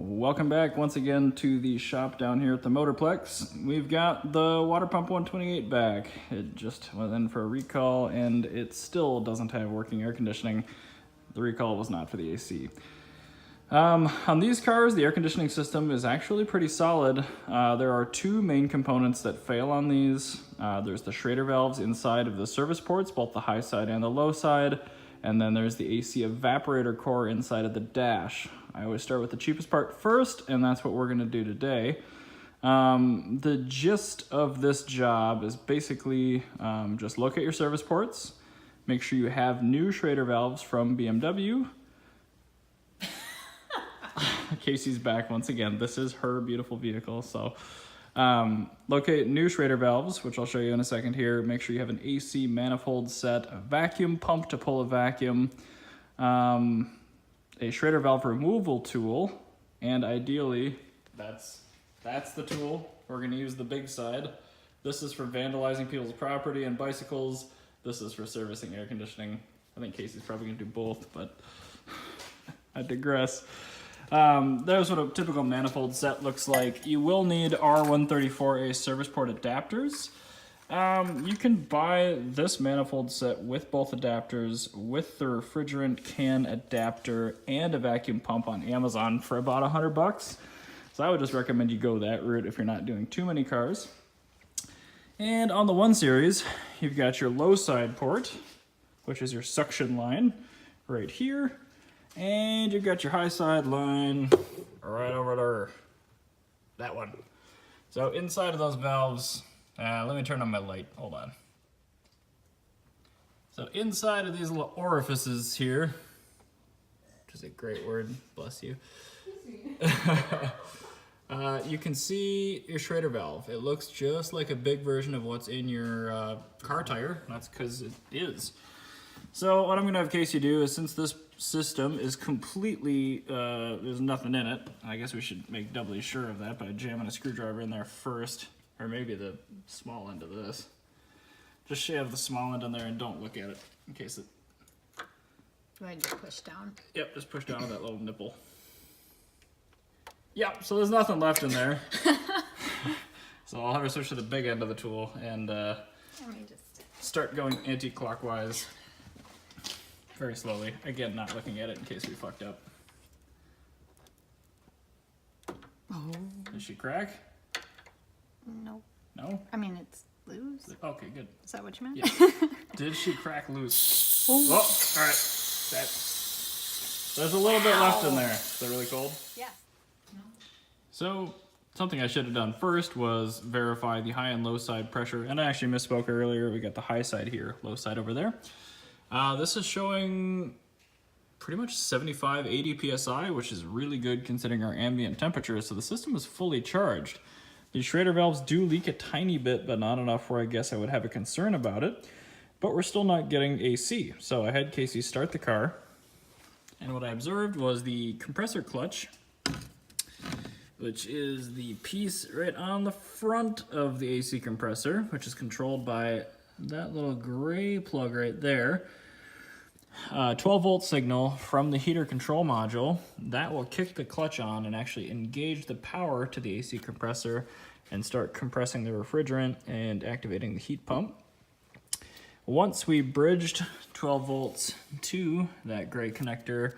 Welcome back once again to the shop down here at the Motorplex. We've got the water pump 128 back. It just went in for a recall and it still doesn't have working air conditioning. The recall was not for the AC. On these cars, the air conditioning system is actually pretty solid. There are two main components that fail on these. There's the Schrader valves inside of the service ports, both the high side and the low side. And then there's the AC evaporator core inside of the dash. I always start with the cheapest part first, and that's what we're gonna do today. The gist of this job is basically just look at your service ports, make sure you have new Schrader valves from BMW. Casey's back once again. This is her beautiful vehicle, so locate new Schrader valves, which I'll show you in a second here. Make sure you have an AC manifold set, a vacuum pump to pull a vacuum, a Schrader valve removal tool, and ideally, that's the tool. We're gonna use the big side. This is for vandalizing people's property and bicycles. This is for servicing air conditioning. I think Casey's probably gonna do both, but I digress. There's what a typical manifold set looks like. You will need R134A service port adapters. You can buy this manifold set with both adapters, with the refrigerant can adapter and a vacuum pump on Amazon for about $100. So I would just recommend you go that route if you're not doing too many cars. And on the 1 Series, you've got your low side port, which is your suction line right here. And you've got your high side line right over there. That one. So inside of those valves, let me turn on my light, hold on. So inside of these little orifices here, which is a great word, bless you. You can see your Schrader valve. It looks just like a big version of what's in your car tire. That's because it is. So what I'm gonna have Casey do is, since this system is completely, there's nothing in it, I guess we should make doubly sure of that by jamming a screwdriver in there first, or maybe the small end of this. Just shove the small end in there and don't look at it in case it... Do I just push down? Yep, just push down on that little nipple. Yep, so there's nothing left in there. So I'll have her switch to the big end of the tool and start going anti-clockwise. Very slowly. Again, not looking at it in case we fucked up. Oh. Did she crack? No. No? I mean, it's loose. Okay, good. Is that what you meant? Yeah. Did she crack loose? Oh, all right. There's a little bit left in there. Is that really cold? Yes. No. So, something I should have done first was verify the high and low side pressure. And I actually misspoke earlier. We got the high side here, low side over there. This is showing pretty much 75, 80 PSI, which is really good considering our ambient temperature, so the system is fully charged. These Schrader valves do leak a tiny bit, but not enough where I guess I would have a concern about it, but we're still not getting AC. So I had Casey start the car, and what I observed was the compressor clutch, which is the piece right on the front of the AC compressor, which is controlled by that little gray plug right there. 12 volt signal from the heater control module that will kick the clutch on and actually engage the power to the AC compressor and start compressing the refrigerant and activating the heat pump. Once we bridged 12 volts to that gray connector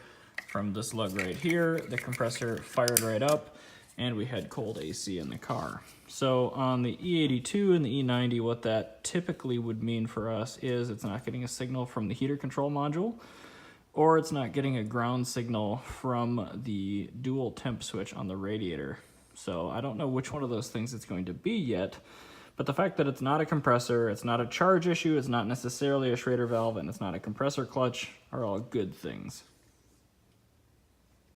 from this lug right here, the compressor fired right up and we had cold AC in the car. So on the E82 and the E90, what that typically would mean for us is it's not getting a signal from the heater control module, or it's not getting a ground signal from the dual temp switch on the radiator. So I don't know which one of those things it's going to be yet, but the fact that it's not a compressor, it's not a charge issue, it's not necessarily a Schrader valve, and it's not a compressor clutch are all good things.